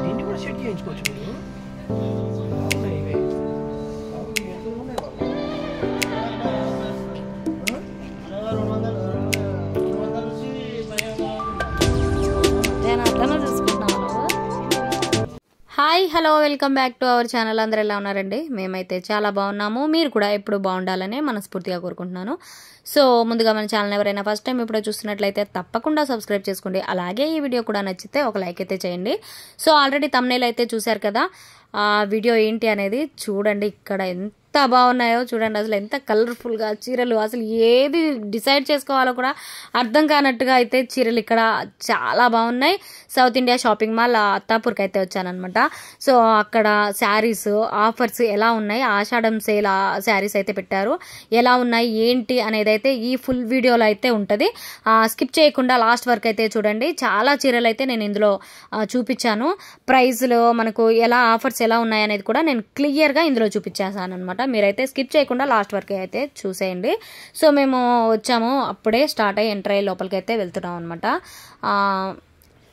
దీన్ని కూడా సెట్ చేయించుకోవచ్చు మీరు. బాగున్నాయి ఇవే. Hi hello welcome back to our channel. అందరూ ఎలా ఉన్నారండి? మేమైతే చాలా బాగున్నాము. మీరు కూడా ఎప్పుడు బాగుండాలని మనస్ఫూర్తిగా కోరుకుంటున్నాను. సో ముందుగా మన ఛానల్ ఎవరైనా ఫస్ట్ టైం ఇప్పుడు చూస్తున్నట్లయితే తప్పకుండా సబ్స్క్రైబ్ చేసుకోండి. అలాగే ఈ వీడియో కూడా నచ్చితే ఒక లైక్ అయితే చేయండి. సో ఆల్రెడీ థంబ్నెయిల్ అయితే చూశారు కదా, ఆ వీడియో ఏంటి అనేది చూడండి. ఇక్కడ ఎంత బాగున్నాయో చూడండి. అసలు ఎంత కలర్ఫుల్గా చీరలు, అసలు ఏది డిసైడ్ చేసుకోవాలో కూడా అర్థం కానట్టుగా అయితే చీరలు ఇక్కడ చాలా బాగున్నాయి. సౌత్ ఇండియా షాపింగ్ మాల్ అత్తాపూర్కి అయితే వచ్చానమాట. సో అక్కడ శారీస్ ఆఫర్స్ ఎలా ఉన్నాయి, ఆషాఢం సేల్ శారీస్ అయితే పెట్టారు, ఎలా ఉన్నాయి ఏంటి అనేది అయితే ఈ ఫుల్ వీడియోలో అయితే ఉంటుంది. స్కిప్ చేయకుండా లాస్ట్ వరకు అయితే చూడండి. చాలా చీరలు అయితే నేను ఇందులో చూపించాను. ప్రైస్లో మనకు ఎలా ఆఫర్స్ ఎలా ఉన్నాయి అనేది కూడా నేను క్లియర్గా ఇందులో చూపించేసాను అనమాట. మీరైతే స్కిప్ చేయకుండా లాస్ట్ వరకు అయితే చూసేయండి. సో మేము వచ్చాము, అప్పుడే స్టార్ట్ అయ్యి ఎంటర్ అయ్యి లోపలికి అయితే వెళ్తున్నాం అనమాట.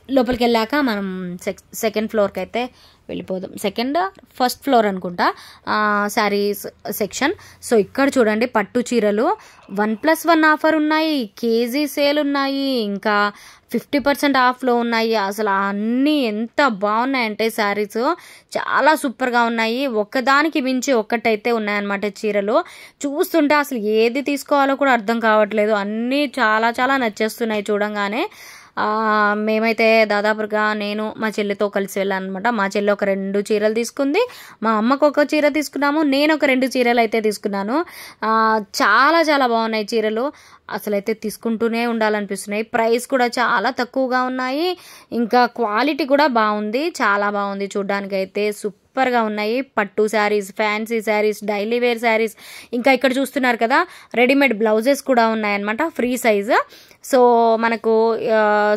లోపలికి వెళ్ళాక మనం సెకండ్ ఫ్లోర్కి అయితే వెళ్ళిపోదాం. ఫస్ట్ ఫ్లోర్ అనుకుంటా, శారీస్ సెక్షన్. సో ఇక్కడ చూడండి పట్టు చీరలు 1+1 ఆఫర్ ఉన్నాయి, కేజీ సేల్ ఉన్నాయి, ఇంకా 50% ఆఫ్లో ఉన్నాయి. అసలు అన్నీ ఎంత బాగున్నాయంటే శారీస్ చాలా సూపర్గా ఉన్నాయి. ఒకదానికి మించి ఒక్కటైతే ఉన్నాయన్నమాట చీరలు. చూస్తుంటే అసలు ఏది తీసుకోవాలో కూడా అర్థం కావట్లేదు. అన్నీ చాలా చాలా నచ్చేస్తున్నాయి చూడంగానే. మేమైతే దాదాపుగా నేను మా చెల్లితో కలిసి వెళ్ళాను అనమాట. మా చెల్లి ఒక 2 చీరలు తీసుకుంది, మా అమ్మకు ఒక చీర తీసుకున్నాము, నేను ఒక 2 చీరలు అయితే తీసుకున్నాను. చాలా చాలా బాగున్నాయి చీరలు. అసలైతే తీసుకుంటూనే ఉండాలనిపిస్తున్నాయి. ప్రైస్ కూడా చాలా తక్కువగా ఉన్నాయి, ఇంకా క్వాలిటీ కూడా బాగుంది, చాలా బాగుంది చూడ్డానికి అయితే. సూపర్గా ఉన్నాయి పట్టు saris, fancy saris, daily wear saris. ఇంకా ఇక్కడ చూస్తున్నారు కదా రెడీమేడ్ బ్లౌజెస్ కూడా ఉన్నాయన్నమాట, ఫ్రీ సైజ్. సో మనకు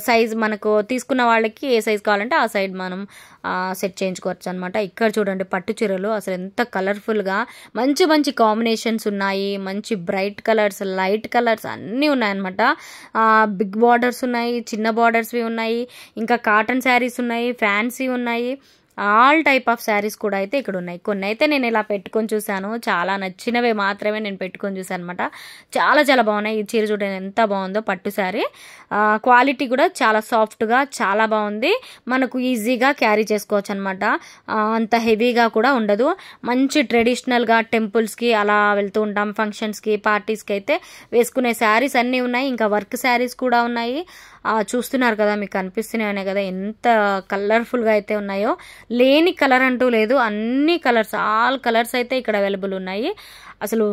సైజ్ మనకు తీసుకున్న వాళ్ళకి ఏ సైజ్ కావాలంటే ఆ సైడ్ మనం సెట్ చేయించుకోవచ్చు అనమాట. ఇక్కడ చూడండి పట్టు చీరలు అసలు ఎంత కలర్ఫుల్గా మంచి మంచి కాంబినేషన్స్ ఉన్నాయి. మంచి బ్రైట్ కలర్స్, లైట్ కలర్స్ అన్నీ ఉన్నాయన్నమాట. బిగ్ బార్డర్స్ ఉన్నాయి, చిన్న బార్డర్స్వి ఉన్నాయి, ఇంకా కాటన్ శారీస్ ఉన్నాయి, ఫ్యాన్సీ ఉన్నాయి, ఆల్ టైప్ ఆఫ్ శారీస్ కూడా అయితే ఇక్కడ ఉన్నాయి. కొన్ని అయితే నేను ఇలా పెట్టుకొని చూశాను, చాలా నచ్చినవే మాత్రమే నేను పెట్టుకొని చూశాను అనమాట. చాలా చాలా బాగున్నాయి. ఈ చీర చూడండి ఎంత బాగుందో, పట్టు శారీ. క్వాలిటీ కూడా చాలా సాఫ్ట్గా చాలా బాగుంది. మనకు ఈజీగా క్యారీ చేసుకోవచ్చు అనమాట, అంత హెవీగా కూడా ఉండదు. మంచి ట్రెడిషనల్గా టెంపుల్స్కి అలా వెళ్తూ ఉంటాం, ఫంక్షన్స్కి పార్టీస్కి అయితే వేసుకునే శారీస్ అన్నీ ఉన్నాయి. ఇంకా వర్క్ శారీస్ కూడా ఉన్నాయి. చూస్తున్నారు కదా, మీకు కనిపిస్తున్నాయి కదా ఎంత కలర్ఫుల్గా అయితే ఉన్నాయో. లేని కలర్ అంటూ లేదు, అన్ని కలర్స్, ఆల్ కలర్స్ అయితే ఇక్కడ అవైలబుల్ ఉన్నాయి. అసలు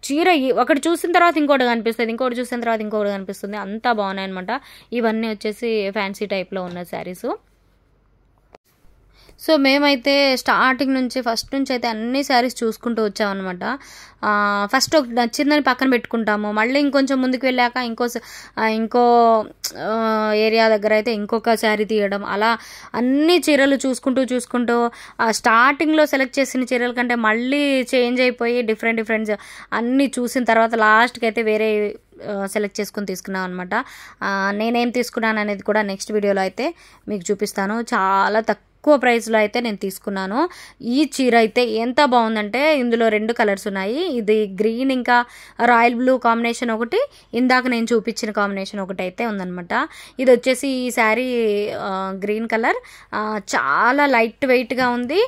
చీర ఒకటి చూసిన తర్వాత ఇంకోటి కనిపిస్తుంది, ఇంకోటి చూసిన తర్వాత ఇంకోటి కనిపిస్తుంది, అంతా బాగున్నాయి అనమాట. ఇవన్నీ వచ్చేసి ఫ్యాన్సీ టైప్లో ఉన్న శారీస్. సో మేమైతే స్టార్టింగ్ నుంచి ఫస్ట్ నుంచి అయితే అన్ని శారీస్ చూసుకుంటూ వచ్చామన్నమాట. ఫస్ట్ ఒక నచ్చిందని పక్కన పెట్టుకుంటాము, మళ్ళీ ఇంకొంచెం ముందుకు వెళ్ళాక ఇంకో ఏరియా దగ్గర అయితే ఇంకొక శారీ తీయడం, అలా అన్ని చీరలు చూసుకుంటూ స్టార్టింగ్లో సెలెక్ట్ చేసిన చీరల కంటే మళ్ళీ చేంజ్ అయిపోయి డిఫరెంట్ అన్నీ చూసిన తర్వాత లాస్ట్కి అయితే వేరే సెలెక్ట్ చేసుకుని తీసుకున్నాం అనమాట. నేనేం తీసుకున్నాను అనేది కూడా నెక్స్ట్ వీడియోలో అయితే మీకు చూపిస్తాను. చాలా తక్కువ ప్రైస్లో అయితే నేను తీసుకున్నాను. ఈ చీర అయితే ఎంత బాగుందంటే ఇందులో 2 కలర్స్ ఉన్నాయి. ఇది గ్రీన్ ఇంకా రాయల్ బ్లూ కాంబినేషన్ ఒకటి, ఇందాక నేను చూపించిన కాంబినేషన్ ఒకటి అయితే ఉందన్నమాట. ఇది వచ్చేసి ఈ శారీ గ్రీన్ కలర్, చాలా లైట్ వెయిట్గా ఉంది,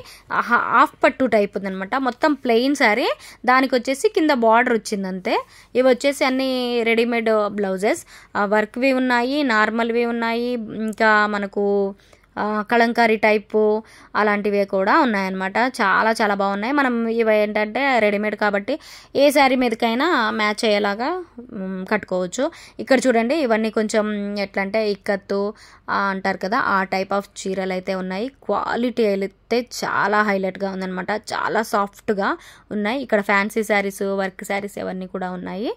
హాఫ్ పట్టు టైప్ ఉందన్నమాట. మొత్తం ప్లెయిన్ శారీ, దానికి వచ్చేసి కింద బార్డర్ వచ్చింది అంతే. ఇవి వచ్చేసి అన్ని రెడీమేడ్ బ్లౌజెస్, వర్క్వి ఉన్నాయి, నార్మల్వి ఉన్నాయి, ఇంకా మనకు కలంకారీ టైపు అలాంటివే కూడా ఉన్నాయన్నమాట. చాలా చాలా బాగున్నాయి. మనం ఇవి ఏంటంటే రెడీమేడ్ కాబట్టి ఏ శారీ మీదకైనా మ్యాచ్ అయ్యేలాగా కట్టుకోవచ్చు. ఇక్కడ చూడండి ఇవన్నీ కొంచెం ఎట్లా అంటే ఇక్కత్తు అంటారు కదా, ఆ టైప్ ఆఫ్ చీరలు అయితే ఉన్నాయి. క్వాలిటీ అయితే చాలా హైలైట్గా ఉందన్నమాట, చాలా సాఫ్ట్గా ఉన్నాయి. ఇక్కడ ఫ్యాన్సీ శారీస్, వర్క్ శారీస్ ఇవన్నీ కూడా ఉన్నాయి.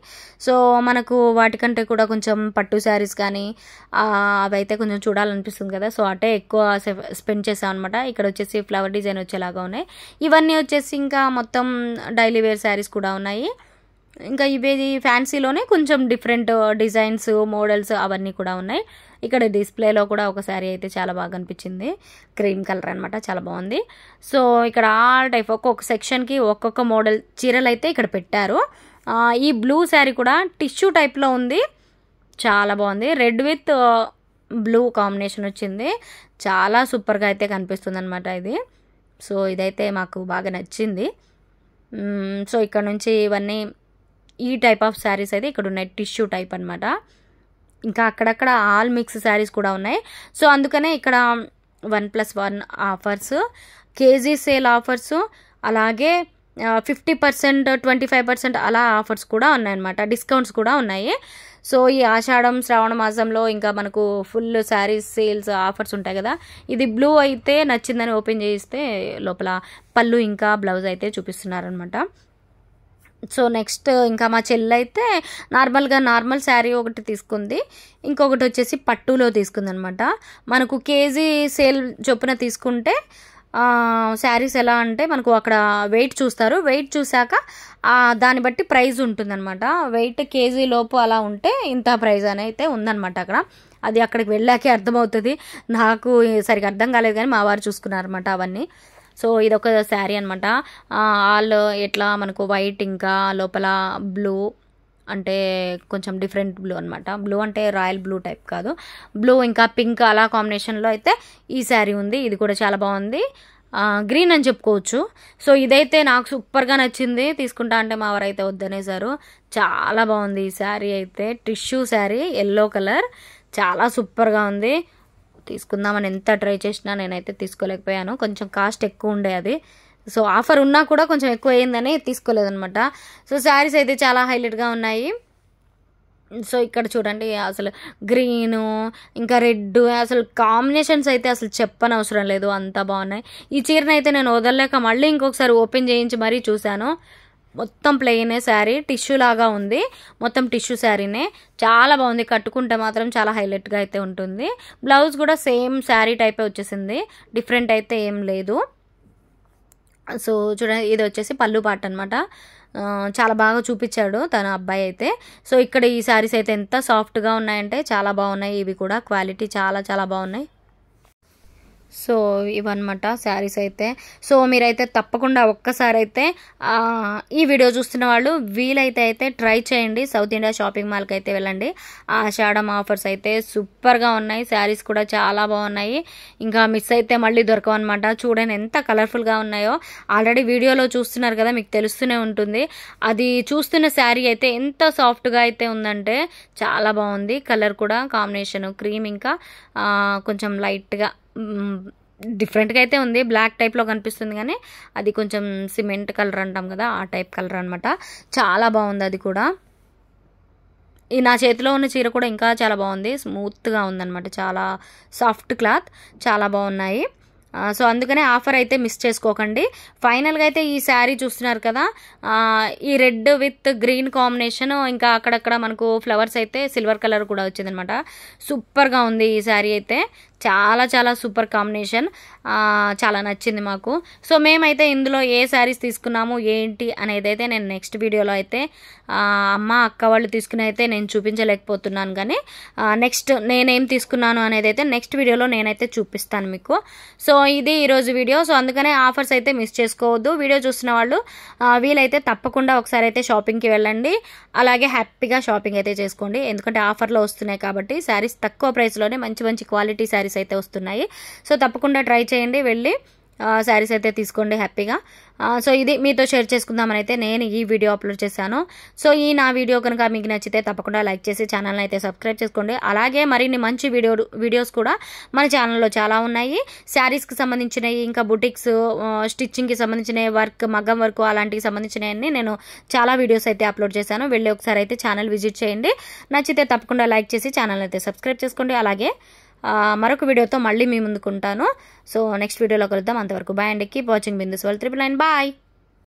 సో మనకు వాటికంటే కూడా కొంచెం పట్టు శారీస్ కానీ అవి అయితే కొంచెం చూడాలనిపిస్తుంది కదా, సో అటే ఎక్కువ స్పెండ్ చేసాం అనమాట. ఇక్కడ వచ్చేసి ఫ్లవర్ డిజైన్ వచ్చేలాగా ఉన్నాయి. ఇవన్నీ వచ్చేసి ఇంకా మొత్తం డైలీ వేర్ శారీస్ కూడా ఉన్నాయి. ఇంకా ఇవి ఫ్యాన్సీలోనే కొంచెం డిఫరెంట్ డిజైన్స్ మోడల్స్ అవన్నీ కూడా ఉన్నాయి. ఇక్కడ డిస్ప్లేలో కూడా ఒక శారీ అయితే చాలా బాగా అనిపించింది, క్రీమ్ కలర్ అనమాట, చాలా బాగుంది. సో ఇక్కడ ఆల్ టైప్ ఒక్కొక్క సెక్షన్కి ఒక్కొక్క మోడల్ చీరలు అయితే ఇక్కడ పెట్టారు. ఈ బ్లూ శారీ కూడా టిష్యూ టైప్లో ఉంది, చాలా బాగుంది. రెడ్ విత్ బ్లూ కాంబినేషన్ వచ్చింది, చాలా సూపర్గా అయితే కనిపిస్తుంది అనమాట ఇది. సో ఇదైతే మాకు బాగా నచ్చింది. సో ఇక్కడ నుంచి ఇవన్నీ ఈ టైప్ ఆఫ్ శారీస్ అయితే ఇక్కడ ఉన్నాయి, టిష్యూ టైప్ అనమాట. ఇంకా అక్కడక్కడ ఆల్ మిక్స్ శారీస్ కూడా ఉన్నాయి. సో అందుకనే ఇక్కడ 1+1 ఆఫర్స్, కేజీ సేల్ ఆఫర్స్, అలాగే 50%, 25% అలా ఆఫర్స్ కూడా ఉన్నాయన్నమాట, డిస్కౌంట్స్ కూడా ఉన్నాయి. సో ఈ ఆషాఢం శ్రావణ మాసంలో ఇంకా మనకు ఫుల్ శారీస్ సేల్స్ ఆఫర్స్ ఉంటాయి కదా. ఇది బ్లూ అయితే నచ్చిందని ఓపెన్ చేస్తే లోపల పళ్ళు ఇంకా బ్లౌజ్ అయితే చూపిస్తున్నారనమాట. సో నెక్స్ట్ ఇంకా మా చెల్లి అయితే నార్మల్ శారీ ఒకటి తీసుకుంది, ఇంకొకటి వచ్చేసి పట్టులో తీసుకుంది అనమాట. మనకు కేజీ సేల్ చొప్పున తీసుకుంటే శారీస్ ఎలా అంటే మనకు అక్కడ వెయిట్ చూస్తారు, వెయిట్ చూసాక దాన్ని బట్టి ప్రైస్ ఉంటుందన్నమాట. వెయిట్ కేజీ లోపు అలా ఉంటే ఇంత ప్రైస్ అని అయితే ఉందన్నమాట అక్కడ. అది అక్కడికి వెళ్ళాకే అర్థమవుతుంది, నాకు సరిగ్గా అర్థం కాలేదు కానీ మా వారు చూసుకున్నారన్నమాట అవన్నీ. సో ఇదొక శారీ అనమాట, ఆల్ ఎట్లా మనకు వైట్ ఇంకా లోపల బ్లూ అంటే కొంచెం డిఫరెంట్ బ్లూ అనమాట. బ్లూ అంటే రాయల్ బ్లూ టైప్ కాదు, బ్లూ ఇంకా పింక్ అలా కాంబినేషన్లో అయితే ఈ శారీ ఉంది. ఇది కూడా చాలా బాగుంది, గ్రీన్ అని చెప్పుకోవచ్చు. సో ఇదైతే నాకు సూపర్గా నచ్చింది, తీసుకుంటా అంటే మా వారు అయితే వద్దనేసారు. చాలా బాగుంది ఈ శారీ అయితే, టిష్యూ శారీ, ఎల్లో కలర్, చాలా సూపర్గా ఉంది. తీసుకుందామని ఎంత ట్రై చేసినా నేనైతే తీసుకోలేకపోయాను, కొంచెం కాస్ట్ ఎక్కువ ఉండే అది. సో ఆఫర్ ఉన్నా కూడా కొంచెం ఎక్కువ అయ్యిందని తీసుకోలేదనమాట. సో శారీస్ అయితే చాలా హైలైట్గా ఉన్నాయి. సో ఇక్కడ చూడండి అసలు గ్రీను ఇంకా రెడ్, అసలు కాంబినేషన్స్ అయితే అసలు చెప్పనవసరం లేదు, అంత బాగున్నాయి. ఈ చీరను అయితే నేను వదలలేక మళ్ళీ ఇంకొకసారి ఓపెన్ చేయించి మరీ చూశాను. మొత్తం ప్లెయినే శారీ, టిష్యూ లాగా ఉంది, మొత్తం టిష్యూ శారీనే, చాలా బాగుంది. కట్టుకుంటే మాత్రం చాలా హైలైట్గా అయితే ఉంటుంది. బ్లౌజ్ కూడా సేమ్ శారీ టైపే వచ్చేసింది, డిఫరెంట్ అయితే ఏం లేదు. సో చూడండి ఇది వచ్చేసి పళ్ళు పాట అనమాట, చాలా బాగా చూపించాడు తన అబ్బాయి అయితే. సో ఇక్కడ ఈ శారీస్ అయితే ఎంత సాఫ్ట్గా ఉన్నాయంటే చాలా బాగున్నాయి, ఇవి కూడా క్వాలిటీ చాలా చాలా బాగున్నాయి. సో ఇవన్నమాట శారీస్ అయితే. సో మీరైతే తప్పకుండా ఒక్కసారి అయితే ఈ వీడియో చూస్తున్న వాళ్ళు వీలైతే అయితే ట్రై చేయండి, సౌత్ ఇండియా షాపింగ్ మాల్కి అయితే వెళ్ళండి. ఆషాఢం ఆఫర్స్ అయితే సూపర్గా ఉన్నాయి, శారీస్ కూడా చాలా బాగున్నాయి, ఇంకా మిస్ అయితే మళ్ళీ దొరకవు అనమాట. చూడండి ఎంత కలర్ఫుల్గా ఉన్నాయో, ఆల్రెడీ వీడియోలో చూస్తున్నారు కదా, మీకు తెలుస్తూనే ఉంటుంది. అది చూస్తున్న శారీ అయితే ఎంత సాఫ్ట్గా అయితే ఉందంటే చాలా బాగుంది. కలర్ కూడా కాంబినేషన్ క్రీమ్ ఇంకా కొంచెం లైట్గా డిఫరెంట్గా అయితే ఉంది, బ్లాక్ టైప్లో కనిపిస్తుంది కానీ అది కొంచెం సిమెంట్ కలర్ అంటాం కదా, ఆ టైప్ కలర్ అనమాట. చాలా బాగుంది అది కూడా. ఈ నా చేతిలో ఉన్న చీర కూడా ఇంకా చాలా బాగుంది, స్మూత్గా ఉందన్నమాట, చాలా సాఫ్ట్ క్లాత్, చాలా బాగున్నాయి. సో అందుకనే ఆఫర్ అయితే మిస్ చేసుకోకండి. ఫైనల్గా అయితే ఈ శారీ చూస్తున్నారు కదా, ఈ రెడ్ విత్ గ్రీన్ కాంబినేషన్, ఇంకా అక్కడక్కడ మనకు ఫ్లవర్స్ అయితే సిల్వర్ కలర్ కూడా వచ్చిందనమాట. సూపర్గా ఉంది ఈ శారీ అయితే, చాలా చాలా సూపర్ కాంబినేషన్, చాలా నచ్చింది మాకు. సో మేమైతే ఇందులో ఏ శారీస్ తీసుకున్నాము ఏంటి అనేది అయితే నేను నెక్స్ట్ వీడియోలో అయితే అమ్మ అక్క వాళ్ళు తీసుకుని అయితే నేను చూపించలేకపోతున్నాను, కానీ నెక్స్ట్ నేనేం తీసుకున్నాను అనేది అయితే నెక్స్ట్ వీడియోలో నేనైతే చూపిస్తాను మీకు. సో ఇది ఈరోజు వీడియో. సో అందుకనే ఆఫర్స్ అయితే మిస్ చేసుకోవద్దు. వీడియో చూస్తున్న వాళ్ళు వీలైతే తప్పకుండా ఒకసారి అయితే షాపింగ్కి వెళ్ళండి, అలాగే హ్యాపీగా షాపింగ్ అయితే చేసుకోండి, ఎందుకంటే ఆఫర్లో వస్తున్నాయి కాబట్టి శారీస్ తక్కువ ప్రైస్లోనే మంచి మంచి క్వాలిటీ శారీస్ అయితే వస్తున్నాయి. సో తప్పకుండా ట్రై చేయండి, వెళ్ళి శారీస్ అయితే తీసుకోండి హ్యాపీగా. సో ఇది మీతో షేర్ చేసుకుందామని అయితే నేను ఈ వీడియో అప్లోడ్ చేశాను. సో ఈ నా వీడియో కనుక మీకు నచ్చితే తప్పకుండా లైక్ చేసి ఛానల్ని అయితే సబ్స్క్రైబ్ చేసుకోండి. అలాగే మరిన్ని మంచి వీడియోస్ కూడా మన ఛానల్లో చాలా ఉన్నాయి, శారీస్కి సంబంధించినవి, ఇంకా బుటిక్స్, స్టిచ్చింగ్కి సంబంధించిన వర్క్, మగ్గం వర్క్ అలాంటికి సంబంధించినవన్నీ నేను చాలా వీడియోస్ అయితే అప్లోడ్ చేశాను. వెళ్ళి ఒకసారి అయితే ఛానల్ విజిట్ చేయండి. నచ్చితే తప్పకుండా లైక్ చేసి ఛానల్ అయితే సబ్స్క్రైబ్ చేసుకోండి. అలాగే మరొక వీడియోతో మళ్ళీ మీ ముందుకుంటాను. సో నెక్స్ట్ వీడియోలో కలుద్దాం, అంతవరకు బాయ్ అండి. Keep watching Bindu's world 999. Bye.